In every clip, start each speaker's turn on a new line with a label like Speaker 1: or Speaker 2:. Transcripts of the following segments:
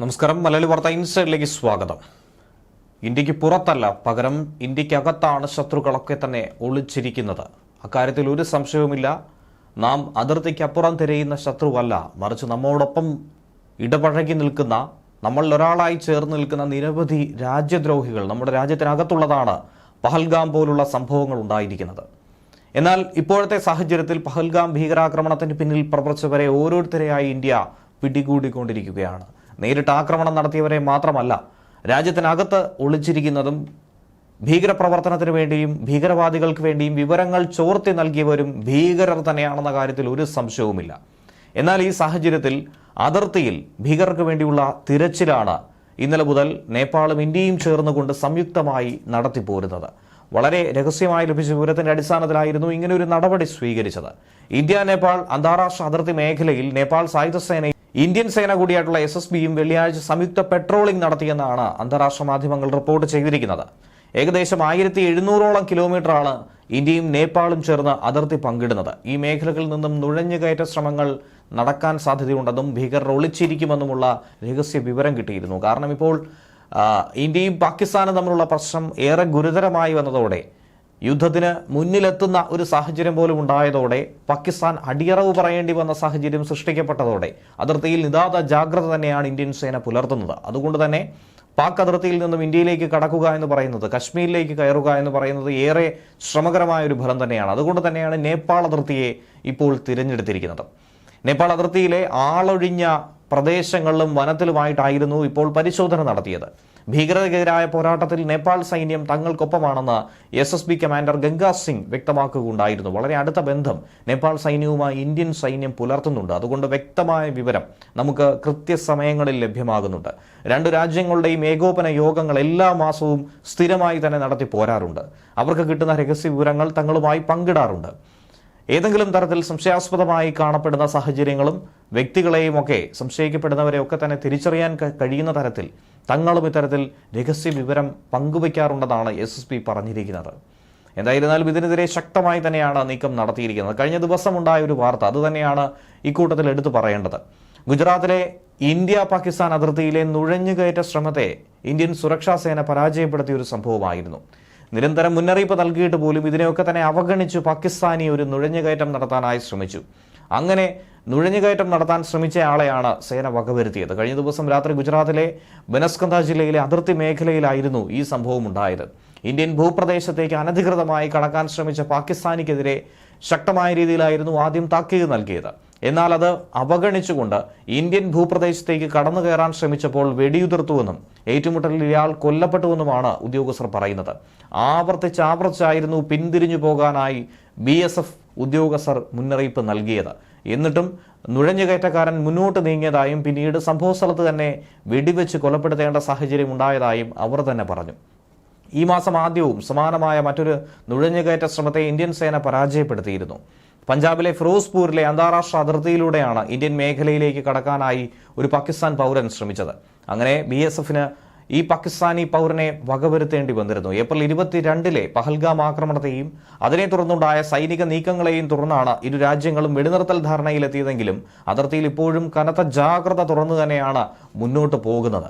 Speaker 1: നമസ്കാരം. മലയാളി വാർത്ത ഇൻസൈഡിലേക്ക് സ്വാഗതം. ഇന്ത്യക്ക് പുറത്തല്ല, പകരം ഇന്ത്യക്കകത്താണ് ശത്രുക്കളൊക്കെ തന്നെ ഒളിച്ചിരിക്കുന്നത്. അക്കാര്യത്തിൽ ഒരു സംശയവുമില്ല. നാം അതിർത്തിക്കപ്പുറം തിരയുന്ന ശത്രുവല്ല, മറിച്ച് നമ്മോടൊപ്പം ഇടപഴകി നിൽക്കുന്ന, നമ്മളിൽ ഒരാളായി ചേർന്ന് നിൽക്കുന്ന നിരവധി രാജ്യദ്രോഹികൾ നമ്മുടെ രാജ്യത്തിനകത്തുള്ളതാണ് പഹൽഗാം പോലുള്ള സംഭവങ്ങൾ ഉണ്ടായിരിക്കുന്നത്. എന്നാൽ ഇപ്പോഴത്തെ സാഹചര്യത്തിൽ പഹൽഗാം ഭീകരാക്രമണത്തിന് പിന്നിൽ പ്രവർത്തിച്ചവരെ ഓരോരുത്തരെയായി ഇന്ത്യ പിടികൂടിക്കൊണ്ടിരിക്കുകയാണ്. നേരിട്ട് ആക്രമണം നടത്തിയവരെ മാത്രമല്ല, രാജ്യത്തിനകത്ത് ഒളിച്ചിരിക്കുന്നതും ഭീകരപ്രവർത്തനത്തിന് വേണ്ടിയും ഭീകരവാദികൾക്ക് വേണ്ടിയും വിവരങ്ങൾ ചോർത്തി നൽകിയവരും ഭീകരർ തന്നെയാണെന്ന കാര്യത്തിൽ ഒരു സംശയവുമില്ല. എന്നാൽ ഈ സാഹചര്യത്തിൽ അതിർത്തിയിൽ ഭീകരർക്ക് വേണ്ടിയുള്ള തിരച്ചിലാണ് ഇന്നലെ മുതൽ നേപ്പാളും ഇന്ത്യയും ചേർന്നുകൊണ്ട് സംയുക്തമായി നടത്തിപ്പോരുന്നത്. വളരെ രഹസ്യമായി ലഭിച്ച വിവരത്തിന്റെ അടിസ്ഥാനത്തിലായിരുന്നു ഇങ്ങനെ ഒരു നടപടി സ്വീകരിച്ചത്. ഇന്ത്യ നേപ്പാൾ അന്താരാഷ്ട്ര അതിർത്തി മേഖലയിൽ നേപ്പാൾ സായുധ സേനയും ഇന്ത്യൻ സേന കൂടിയായിട്ടുള്ള SSBയും വെള്ളിയാഴ്ച സംയുക്ത പെട്രോളിംഗ് നടത്തിയെന്നാണ് അന്താരാഷ്ട്ര മാധ്യമങ്ങൾ റിപ്പോർട്ട് ചെയ്തിരിക്കുന്നത്. ഏകദേശം 1700ഓളം കിലോമീറ്ററാണ് ഇന്ത്യയും നേപ്പാളും ചേർന്ന് അതിർത്തി പങ്കിടുന്നത്. ഈ മേഖലകളിൽ നിന്നും നുഴഞ്ഞുകയറ്റ ശ്രമങ്ങൾ നടക്കാൻ സാധ്യതയുണ്ടെന്നും ഭീകരർ ഒളിച്ചിരിക്കുമെന്നുമുള്ള രഹസ്യ വിവരം കിട്ടിയിരുന്നു. കാരണം ഇപ്പോൾ ഇന്ത്യയും പാകിസ്ഥാനും തമ്മിലുള്ള പ്രശ്നം ഏറെ ഗുരുതരമായി വന്നതോടെ, യുദ്ധത്തിന് മുന്നിലെത്തുന്ന ഒരു സാഹചര്യം പോലും ഉണ്ടായതോടെ, പാകിസ്ഥാൻ അടിയറവ് പറയേണ്ടി വന്ന സാഹചര്യം സൃഷ്ടിക്കപ്പെട്ടതോടെ അതിർത്തിയിൽ നിതാന്ത ജാഗ്രത തന്നെയാണ് ഇന്ത്യൻ സേന പുലർത്തുന്നത്. അതുകൊണ്ട് തന്നെ പാക് അതിർത്തിയിൽ നിന്നും ഇന്ത്യയിലേക്ക് കടക്കുക എന്ന് പറയുന്നത്, കശ്മീരിലേക്ക് കയറുക എന്ന് പറയുന്നത് ഏറെ ശ്രമകരമായ ഒരു ഫലം തന്നെയാണ്. അതുകൊണ്ട് തന്നെയാണ് നേപ്പാൾ അതിർത്തിയെ ഇപ്പോൾ തിരഞ്ഞെടുത്തിരിക്കുന്നത്. നേപ്പാൾ അതിർത്തിയിലെ ആളൊഴിഞ്ഞ പ്രദേശങ്ങളിലും വനത്തിലുമായിട്ടായിരുന്നു ഇപ്പോൾ പരിശോധന നടത്തിയത്. ഭീകരതയ്ക്കെതിരായ പോരാട്ടത്തിൽ നേപ്പാൾ സൈന്യം തങ്ങൾക്കൊപ്പമാണെന്ന് SSB കമാൻഡർ ഗംഗാ സിംഗ് വ്യക്തമാക്കുകയുണ്ടായിരുന്നു. വളരെ അടുത്ത ബന്ധം നേപ്പാൾ സൈന്യവുമായി ഇന്ത്യൻ സൈന്യം പുലർത്തുന്നുണ്ട്. അതുകൊണ്ട് വ്യക്തമായ വിവരം നമുക്ക് കൃത്യസമയങ്ങളിൽ ലഭ്യമാകുന്നുണ്ട്. രണ്ടു രാജ്യങ്ങളുടെയും ഏകോപന യോഗങ്ങൾ എല്ലാ മാസവും സ്ഥിരമായി തന്നെ നടത്തി പോരാറുണ്ട്. അവർക്ക് കിട്ടുന്ന രഹസ്യ വിവരങ്ങൾ തങ്ങളുമായി പങ്കിടാറുണ്ട്. ഏതെങ്കിലും തരത്തിൽ സംശയാസ്പദമായി കാണപ്പെടുന്ന സാഹചര്യങ്ങളും വ്യക്തികളെയും ഒക്കെ, സംശയിക്കപ്പെടുന്നവരെയൊക്കെ തന്നെ തിരിച്ചറിയാൻ കഴിയുന്ന തരത്തിൽ തങ്ങളും ഇത്തരത്തിൽ രഹസ്യ വിവരം പങ്കുവയ്ക്കാറുണ്ടെന്നാണ് SSB പറഞ്ഞിരിക്കുന്നത്. എന്തായിരുന്നാലും ഇതിനെതിരെ ശക്തമായി തന്നെയാണ് നീക്കം നടത്തിയിരിക്കുന്നത്. കഴിഞ്ഞ ദിവസം ഉണ്ടായ ഒരു വാർത്ത അതുതന്നെയാണ് ഇക്കൂട്ടത്തിൽ എടുത്തു പറയേണ്ടത്. ഗുജറാത്തിലെ ഇന്ത്യ പാകിസ്ഥാൻ അതിർത്തിയിലെ നുഴഞ്ഞുകയറ്റ ശ്രമത്തെ ഇന്ത്യൻ സുരക്ഷാ സേന പരാജയപ്പെടുത്തിയ ഒരു സംഭവമായിരുന്നു. നിരന്തരം മുന്നറിയിപ്പ് നൽകിയിട്ട് പോലും ഇതിനെയൊക്കെ തന്നെ അവഗണിച്ചു പാകിസ്ഥാനി ഒരു നുഴഞ്ഞുകയറ്റം നടത്താനായി ശ്രമിച്ചു. അങ്ങനെ നുഴഞ്ഞുകയറ്റം നടത്താൻ ശ്രമിച്ചയാളെയാണ് സേന വകവരുത്തിയത്. കഴിഞ്ഞ ദിവസം രാത്രി ഗുജറാത്തിലെ ബനസ്കന്ധ ജില്ലയിലെ അതിർത്തി മേഖലയിലായിരുന്നു ഈ സംഭവം ഉണ്ടായത്. ഇന്ത്യൻ ഭൂപ്രദേശത്തേക്ക് അനധികൃതമായി കടക്കാൻ ശ്രമിച്ച പാകിസ്ഥാനിക്കെതിരെ ശക്തമായ രീതിയിലായിരുന്നു ആദ്യം താക്കീത് നൽകിയത്. എന്നാൽ അത് അവഗണിച്ചുകൊണ്ട് ഇന്ത്യൻ ഭൂപ്രദേശത്തേക്ക് കടന്നു കയറാൻ ശ്രമിച്ചപ്പോൾ വെടിയുതിർത്തുവെന്നും ഏറ്റുമുട്ടലിൽ ഇയാൾ കൊല്ലപ്പെട്ടുവെന്നുമാണ് ഉദ്യോഗസ്ഥർ പറയുന്നത്. ആവർത്തിച്ചായിരുന്നു പിന്തിരിഞ്ഞു പോകാനായി BSF ഉദ്യോഗസ്ഥർ മുന്നറിയിപ്പ് നൽകിയത്. എന്നിട്ടും നുഴഞ്ഞുകയറ്റക്കാരൻ മുന്നോട്ട് നീങ്ങിയതായും പിന്നീട് സംഭവസ്ഥലത്ത് തന്നെ വെടിവെച്ച് കൊലപ്പെടുത്തേണ്ട സാഹചര്യം ഉണ്ടായതായും അവർ തന്നെ പറഞ്ഞു. ഈ മാസം ആദ്യവും സമാനമായ മറ്റൊരു നുഴഞ്ഞുകയറ്റ ശ്രമത്തെ ഇന്ത്യൻ സേന പരാജയപ്പെടുത്തിയിരുന്നു. പഞ്ചാബിലെ ഫിറോസ്പൂരിലെ അന്താരാഷ്ട്ര അതിർത്തിയിലൂടെയാണ് ഇന്ത്യൻ മേഖലയിലേക്ക് കടക്കാനായി ഒരു പാകിസ്ഥാൻ പൗരൻ ശ്രമിച്ചത്. അങ്ങനെ BSFന് ഈ പാകിസ്ഥാനി പൗരനെ വകവരുത്തേണ്ടി വന്നിരുന്നു. ഏപ്രിൽ 22 പഹൽഗാം ആക്രമണത്തെയും അതിനെ തുടർന്നുണ്ടായ സൈനിക നീക്കങ്ങളെയും തുടർന്നാണ് ഇരു രാജ്യങ്ങളും വെടിനിർത്തൽ ധാരണയിലെത്തിയതെങ്കിലും അതിർത്തിയിൽ ഇപ്പോഴും കനത്ത ജാഗ്രത തുറന്നു തന്നെയാണ് മുന്നോട്ട് പോകുന്നത്.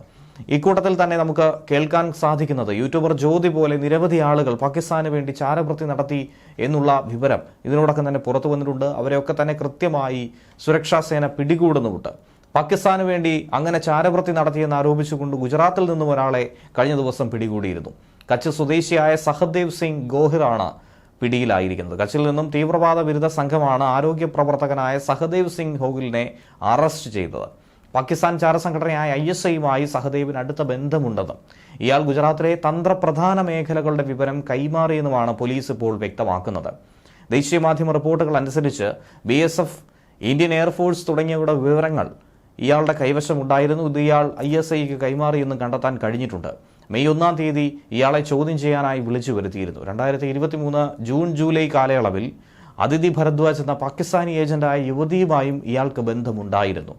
Speaker 1: ഇക്കൂട്ടത്തിൽ തന്നെ നമുക്ക് കേൾക്കാൻ സാധിക്കുന്നത് യൂട്യൂബർ ജ്യോതി പോലെ നിരവധി ആളുകൾ പാകിസ്ഥാന് വേണ്ടി ചാരവൃത്തി നടത്തി എന്നുള്ള വിവരം ഇതിനോടൊപ്പം തന്നെ പുറത്തു വന്നിട്ടുണ്ട്. അവരെയൊക്കെ തന്നെ കൃത്യമായി സുരക്ഷാ സേന പിടികൂടുന്നുമുണ്ട്. പാകിസ്ഥാന് വേണ്ടി അങ്ങനെ ചാരവൃത്തി നടത്തിയെന്ന് ആരോപിച്ചുകൊണ്ട് ഗുജറാത്തിൽ നിന്നും ഒരാളെ കഴിഞ്ഞ ദിവസം പിടികൂടിയിരുന്നു. കച്ച് സ്വദേശിയായ സഹദേവ് സിംഗ് ഗോഹിറാണ് പിടിയിലായിരിക്കുന്നത്. കച്ചിൽ നിന്നും തീവ്രവാദ വിരുദ്ധ സംഘമാണ് ആരോഗ്യ പ്രവർത്തകനായ സഹദേവ് സിംഗ് ഗോഹിലിനെ അറസ്റ്റ് ചെയ്തത്. പാകിസ്ഥാൻ ചാരസംഘടനയായ ISIയുമായി സഹദേവിന് അടുത്ത ബന്ധമുണ്ടെന്നും ഇയാൾ ഗുജറാത്തിലെ തന്ത്രപ്രധാന മേഖലകളുടെ വിവരം കൈമാറിയെന്നുമാണ് പോലീസ് ഇപ്പോൾ വ്യക്തമാക്കുന്നത്. ദേശീയ മാധ്യമ റിപ്പോർട്ടുകൾ അനുസരിച്ച് BSF, ഇന്ത്യൻ എയർഫോഴ്സ് തുടങ്ങിയവരുടെ വിവരങ്ങൾ ഇയാളുടെ കൈവശമുണ്ടായിരുന്നു. ഇത് ഇയാൾ ISIക്ക് കൈമാറിയെന്നും കണ്ടെത്താൻ കഴിഞ്ഞിട്ടുണ്ട്. മെയ് 1-ാം തീയതി ഇയാളെ ചോദ്യം ചെയ്യാനായി വിളിച്ചു വരുത്തിയിരുന്നു. 2023 ജൂൺ ജൂലൈ കാലയളവിൽ അതിഥി ഭരദ്വാജ് എന്ന പാകിസ്ഥാനി ഏജന്റായ യുവതിയുമായും ഇയാൾക്ക് ബന്ധമുണ്ടായിരുന്നു.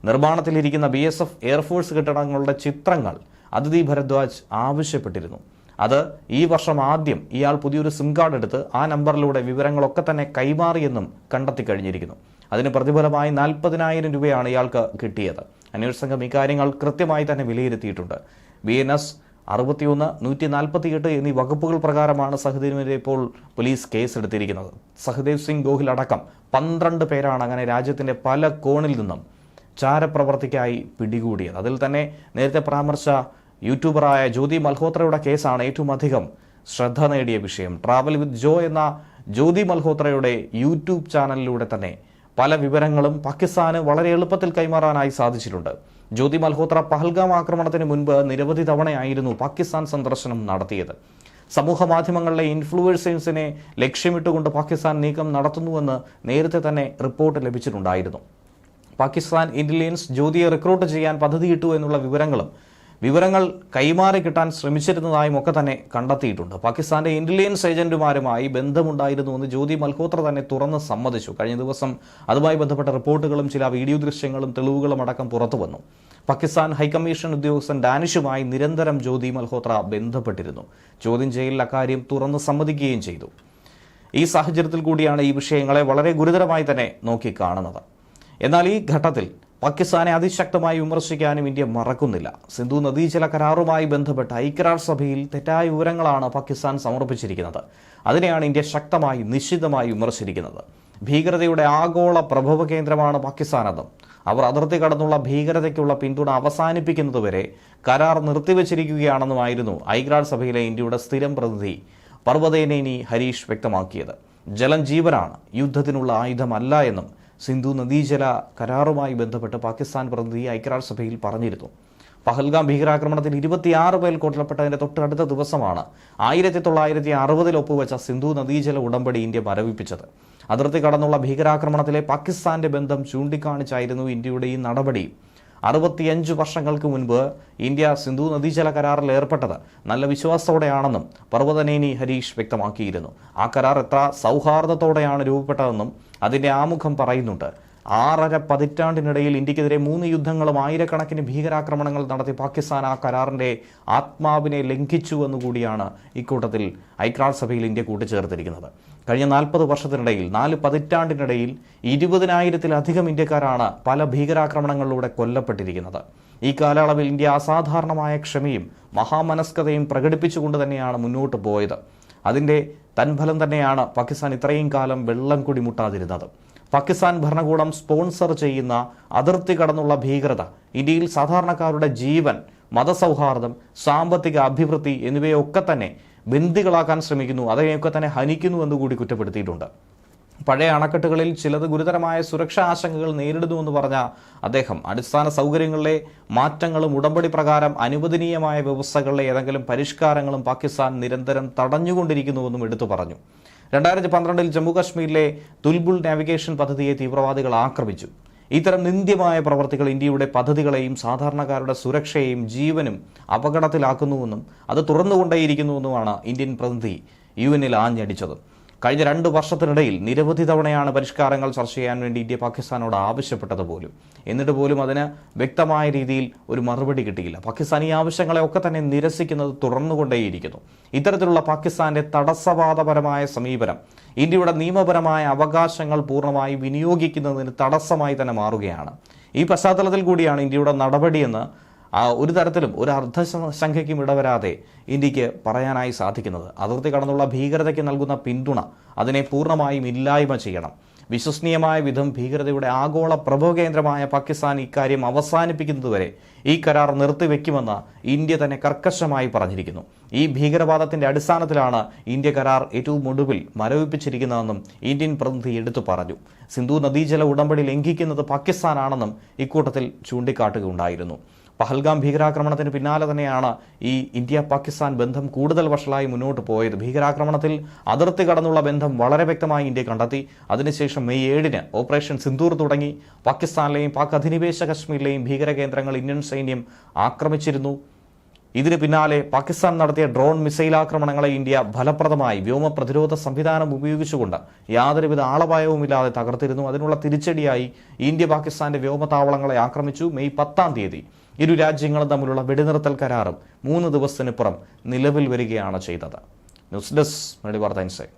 Speaker 1: നിർമ്മാണത്തിലിരിക്കുന്ന BSF എയർഫോഴ്സ് കെട്ടിടങ്ങളുടെ ചിത്രങ്ങൾ അതിഥി ഭരദ്വാജ് ആവശ്യപ്പെട്ടിരുന്നു. അത് ഈ വർഷം ആദ്യം ഇയാൾ പുതിയൊരു സിം കാർഡ് എടുത്ത് ആ നമ്പറിലൂടെ വിവരങ്ങളൊക്കെ തന്നെ കൈമാറിയെന്നും കണ്ടെത്തി കഴിഞ്ഞിരിക്കുന്നു. അതിന് പ്രതിഫലമായി 40,000 രൂപയാണ് ഇയാൾക്ക് കിട്ടിയത്. അന്വേഷണ സംഘം ഇക്കാര്യങ്ങൾ കൃത്യമായി തന്നെ വിലയിരുത്തിയിട്ടുണ്ട്. BNS 61, 148 എന്നീ വകുപ്പുകൾ പ്രകാരമാണ് സഹദേവിനെതിരെ ഇപ്പോൾ പോലീസ് കേസെടുത്തിരിക്കുന്നത്. സഹദേവ് സിംഗ് ഗോഹിൽ അടക്കം 12 പേരാണ് അങ്ങനെ രാജ്യത്തിന്റെ പല കോണിൽ നിന്നും ചാരപ്രവർത്തിക്കായി പിടികൂടിയത്. അതിൽ തന്നെ നേരത്തെ പരാമർശ യൂട്യൂബറായ ജ്യോതി മൽഹോത്രയുടെ കേസാണ് ഏറ്റവും അധികം ശ്രദ്ധ നേടിയ വിഷയം. ട്രാവൽ വിത്ത് ജോ എന്ന ജ്യോതി മൽഹോത്രയുടെ യൂട്യൂബ് ചാനലിലൂടെ തന്നെ പല വിവരങ്ങളും പാകിസ്ഥാന് വളരെ എളുപ്പത്തിൽ കൈമാറാനായി സാധിച്ചിട്ടുണ്ട്. ജ്യോതി മൽഹോത്ര പഹൽഗാം ആക്രമണത്തിന് മുൻപ് നിരവധി തവണയായിരുന്നു പാകിസ്ഥാൻ സന്ദർശനം നടത്തിയത്. സമൂഹ മാധ്യമങ്ങളിലെ ഇൻഫ്ലുവൻസേഴ്സിനെ ലക്ഷ്യമിട്ടുകൊണ്ട് പാകിസ്ഥാൻ നീക്കം നടത്തുന്നുവെന്ന് നേരത്തെ തന്നെ റിപ്പോർട്ട് ലഭിച്ചിട്ടുണ്ടായിരുന്നു. പാകിസ്ഥാൻ ഇന്റലിജൻസ് ജ്യോതിയെ റിക്രൂട്ട് ചെയ്യാൻ പദ്ധതിയിട്ടു എന്നുള്ള വിവരങ്ങൾ കൈമാറി കിട്ടാൻ ശ്രമിച്ചിരുന്നതായും ഒക്കെ തന്നെ കണ്ടെത്തിയിട്ടുണ്ട്. പാകിസ്ഥാന്റെ ഇന്റലിജൻസ് ഏജന്റുമാരുമായി ബന്ധമുണ്ടായിരുന്നുവെന്ന് ജ്യോതി മൽഹോത്ര തന്നെ തുറന്ന് സമ്മതിച്ചു. കഴിഞ്ഞ ദിവസം അതുമായി ബന്ധപ്പെട്ട റിപ്പോർട്ടുകളും ചില വീഡിയോ ദൃശ്യങ്ങളും തെളിവുകളും അടക്കം പുറത്തു വന്നു. പാകിസ്ഥാൻ ഹൈക്കമ്മീഷൻ ഉദ്യോഗസ്ഥൻ ഡാനിഷുമായി നിരന്തരം ജ്യോതി മൽഹോത്ര ബന്ധപ്പെട്ടിരുന്നു. ചോദ്യം ചെയ്യലിൽ അക്കാര്യം തുറന്ന് സമ്മതിക്കുകയും ചെയ്തു. ഈ സാഹചര്യത്തിൽ കൂടിയാണ് ഈ വിഷയങ്ങളെ വളരെ ഗുരുതരമായി തന്നെ നോക്കിക്കാണുന്നത്. എന്നാൽ ഈ ഘട്ടത്തിൽ പാകിസ്ഥാനെ അതിശക്തമായി വിമർശിക്കാനും ഇന്ത്യ മറക്കുന്നില്ല. സിന്ധു നദീജല കരാറുമായി ബന്ധപ്പെട്ട ഐക്യരാഷ്ട്രസഭയിൽ തെറ്റായ വിവരങ്ങളാണ് പാകിസ്ഥാൻ സമർപ്പിച്ചിരിക്കുന്നത്. അതിനെയാണ് ഇന്ത്യ ശക്തമായി നിശ്ചിതമായി വിമർശിച്ചിരിക്കുന്നത്. ഭീകരതയുടെ ആഗോള പ്രഭവ കേന്ദ്രമാണ് പാകിസ്ഥാനെന്നും അവർ അതിർത്തി കടന്നുള്ള ഭീകരതയ്ക്കുള്ള പിന്തുണ അവസാനിപ്പിക്കുന്നതുവരെ കരാർ നിർത്തിവച്ചിരിക്കുകയാണെന്നുമായിരുന്നു ഐക്യരാഷ്ട്രസഭയിലെ ഇന്ത്യയുടെ സ്ഥിരം പ്രതിനിധി പർവതേനേനി ഹരീഷ് വ്യക്തമാക്കിയത്. ജലം ജീവനാണ്, യുദ്ധത്തിനുള്ള ആയുധമല്ല എന്നും സിന്ധു നദീജല കരാറുമായി ബന്ധപ്പെട്ട് പാകിസ്ഥാൻ പ്രതിനിധി ഐക്യരാഷ്ട്രസഭയിൽ പറഞ്ഞിരുന്നു. പഹൽഗാം ഭീകരാക്രമണത്തിൽ 26 പേർ കൊല്ലപ്പെട്ടതിന്റെ തൊട്ടടുത്ത ദിവസമാണ് 1960 ഒപ്പുവെച്ച സിന്ധു നദീജല ഉടമ്പടി ഇന്ത്യ മരവിപ്പിച്ചത്. അതിർത്തി കടന്നുള്ള ഭീകരാക്രമണത്തിലെ പാകിസ്ഥാന്റെ ബന്ധം ചൂണ്ടിക്കാണിച്ചായിരുന്നു ഇന്ത്യയുടെ ഈ നടപടി. 65 വർഷങ്ങൾക്ക് മുൻപ് ഇന്ത്യ സിന്ധു നദീജല കരാറിൽ ഏർപ്പെട്ടത് നല്ല വിശ്വാസത്തോടെയാണെന്നും പർവതനേനി ഹരീഷ് വ്യക്തമാക്കിയിരുന്നു. ആ കരാർ എത്ര സൗഹാർദ്ദത്തോടെയാണ് രൂപപ്പെട്ടതെന്നും അതിന്റെ ആമുഖം പറയുന്നുണ്ട്. 6.5 പതിറ്റാണ്ടിനിടയിൽ ഇന്ത്യക്കെതിരെ 3 യുദ്ധങ്ങളും ആയിരക്കണക്കിന് ഭീകരാക്രമണങ്ങൾ നടത്തി പാകിസ്ഥാൻ ആ കരാറിന്റെ ആത്മാവിനെ ലംഘിച്ചുവെന്നുകൂടിയാണ് ഇക്കൂട്ടത്തിൽ ഐക്യരാഷ്ട്രസഭയിൽ ഇന്ത്യ കൂട്ടിച്ചേർത്തിരിക്കുന്നത്. കഴിഞ്ഞ 40 വർഷത്തിനിടയിൽ 4 പതിറ്റാണ്ടിനിടയിൽ 20,000-ലധികം ഇന്ത്യക്കാരാണ് പല ഭീകരാക്രമണങ്ങളിലൂടെ കൊല്ലപ്പെട്ടിരിക്കുന്നത്. ഈ കാലയളവിൽ ഇന്ത്യ അസാധാരണമായ ക്ഷമയും മഹാമനസ്കതയും പ്രകടിപ്പിച്ചുകൊണ്ട് തന്നെയാണ് മുന്നോട്ട് പോയത്. അതിന്റെ തൻഫലം തന്നെയാണ് പാകിസ്ഥാൻ ഇത്രയും കാലം വെള്ളം കുടിമുട്ടാതിരുന്നത്. പാകിസ്ഥാൻ ഭരണകൂടം സ്പോൺസർ ചെയ്യുന്ന അതിർത്തി കടന്നുള്ള ഭീകരത ഇന്ത്യയിൽ സാധാരണക്കാരുടെ ജീവൻ, മതസൗഹാർദ്ദം, സാമ്പത്തിക അഭിവൃദ്ധി എന്നിവയൊക്കെ തന്നെ ബന്ദികളാക്കാൻ ശ്രമിക്കുന്നു, അതിനെയൊക്കെ തന്നെ ഹനിക്കുന്നു എന്നുകൂടി കുറ്റപ്പെടുത്തിയിട്ടുണ്ട്. പഴയ അണക്കെട്ടുകളിൽ ചിലത് ഗുരുതരമായ സുരക്ഷാ ആശങ്കകൾ നേരിടുന്നുവെന്ന് പറഞ്ഞ അദ്ദേഹം അടിസ്ഥാന സൗകര്യങ്ങളിലെ മാറ്റങ്ങളും ഉടമ്പടി പ്രകാരം അനുവദനീയമായ വ്യവസ്ഥകളിലെ ഏതെങ്കിലും പരിഷ്കാരങ്ങളും പാകിസ്ഥാൻ നിരന്തരം തടഞ്ഞുകൊണ്ടിരിക്കുന്നുവെന്നും എടുത്തു പറഞ്ഞു. 2012 ജമ്മു കാശ്മീരിലെ തുൽബുൾ നാവിഗേഷൻ പദ്ധതിയെ തീവ്രവാദികൾ ആക്രമിച്ചു. ഇത്തരം നിന്ദ്യമായ പ്രവർത്തികൾ ഇന്ത്യയുടെ പദ്ധതികളെയും സാധാരണക്കാരുടെ സുരക്ഷയെയും ജീവനും അപകടത്തിലാക്കുന്നുവെന്നും അത് തുറന്നുകൊണ്ടേയിരിക്കുന്നുവെന്നുമാണ് ഇന്ത്യൻ പ്രതിനിധി UN-ൽ ആഞ്ഞടിച്ചത്. കഴിഞ്ഞ 2 വർഷത്തിനിടയിൽ നിരവധി തവണയാണ് പരിഷ്കാരങ്ങൾ ചർച്ച ചെയ്യാൻ വേണ്ടി ഇന്ത്യ പാകിസ്ഥാനോട് ആവശ്യപ്പെട്ടത് പോലും. എന്നിട്ട് പോലും അതിന് വ്യക്തമായ രീതിയിൽ ഒരു മറുപടി കിട്ടിയില്ല. പാകിസ്ഥാൻ ഈ ആവശ്യങ്ങളെയൊക്കെ തന്നെ നിരസിക്കുന്നത് തുടർന്നുകൊണ്ടേയിരിക്കുന്നു. ഇത്തരത്തിലുള്ള പാകിസ്ഥാന്റെ തടസ്സവാദപരമായ സമീപനം ഇന്ത്യയുടെ നിയമപരമായ അവകാശങ്ങൾ പൂർണ്ണമായി വിനിയോഗിക്കുന്നതിന് തടസ്സമായി തന്നെ മാറുകയാണ്. ഈ പശ്ചാത്തലത്തിൽ കൂടിയാണ് ഇന്ത്യയുടെ നടപടിയെന്ന് ഒരു തരത്തിലും ഒരു അർദ്ധസംഖ്യയ്ക്കും ഇടവരാതെ ഇന്ത്യക്ക് പറയാനായി സാധിക്കുന്നത്. അതിർത്തി കടന്നുള്ള ഭീകരതയ്ക്ക് നൽകുന്ന പിന്തുണ അതിനെ പൂർണ്ണമായും ഇല്ലായ്മ ചെയ്യണം. വിശ്വസനീയമായ വിധം ഭീകരതയുടെ ആഗോള പ്രഭവ കേന്ദ്രമായ പാകിസ്ഥാൻ ഇക്കാര്യം അവസാനിപ്പിക്കുന്നതുവരെ ഈ കരാർ നിർത്തിവെക്കുമെന്ന് ഇന്ത്യ തന്നെ കർക്കശമായി പറഞ്ഞിരിക്കുന്നു. ഈ ഭീകരവാദത്തിന്റെ അടിസ്ഥാനത്തിലാണ് ഇന്ത്യ കരാർ ഏറ്റവും ഒടുവിൽ മരവിപ്പിച്ചിരിക്കുന്നതെന്നും ഇന്ത്യൻ പ്രതിനിധി എടുത്തു പറഞ്ഞു. സിന്ധു നദീജല ഉടമ്പടി ലംഘിക്കുന്നത് പാകിസ്ഥാനാണെന്നും ഇക്കൂട്ടത്തിൽ ചൂണ്ടിക്കാട്ടുകയുണ്ടായിരുന്നു. പഹൽഗാം ഭീകരാക്രമണത്തിന് പിന്നാലെ തന്നെയാണ് ഈ ഇന്ത്യ പാകിസ്ഥാൻ ബന്ധം കൂടുതൽ വഷളായി മുന്നോട്ട് പോയത്. ഭീകരാക്രമണത്തിൽ അതിർത്തി കടന്നുള്ള ബന്ധം വളരെ വ്യക്തമായി ഇന്ത്യ കണ്ടെത്തി. അതിനുശേഷം മെയ് 7-ന് ഓപ്പറേഷൻ സിന്ദൂർ തുടങ്ങി. പാകിസ്ഥാനിലെയും പാക് അധിനിവേശ കശ്മീരിലെയും ഭീകര കേന്ദ്രങ്ങൾ ഇന്ത്യൻ സൈന്യം ആക്രമിച്ചിരുന്നു. ഇതിന് പിന്നാലെ പാകിസ്ഥാൻ നടത്തിയ ഡ്രോൺ മിസൈൽ ആക്രമണങ്ങളെ ഇന്ത്യ ഫലപ്രദമായി വ്യോമ പ്രതിരോധ സംവിധാനം ഉപയോഗിച്ചുകൊണ്ട് യാതൊരുവിധ ആളപായവുമില്ലാതെ തകർത്തിരുന്നു. അതിനുള്ള തിരിച്ചടിയായി ഇന്ത്യ പാകിസ്ഥാന്റെ വ്യോമതാവളങ്ങളെ ആക്രമിച്ചു. മെയ് 10-ാം തീയതി ഇരു രാജ്യങ്ങളും തമ്മിലുള്ള വെടിനിർത്തൽ കരാറും 3 ദിവസത്തിനിപ്പുറം നിലവിൽ വരികയാണ് ചെയ്തത്. ന്യൂസ് ഡെസ്ക് മലയാളി വാർത്ത ഇൻസൈറ്റ്.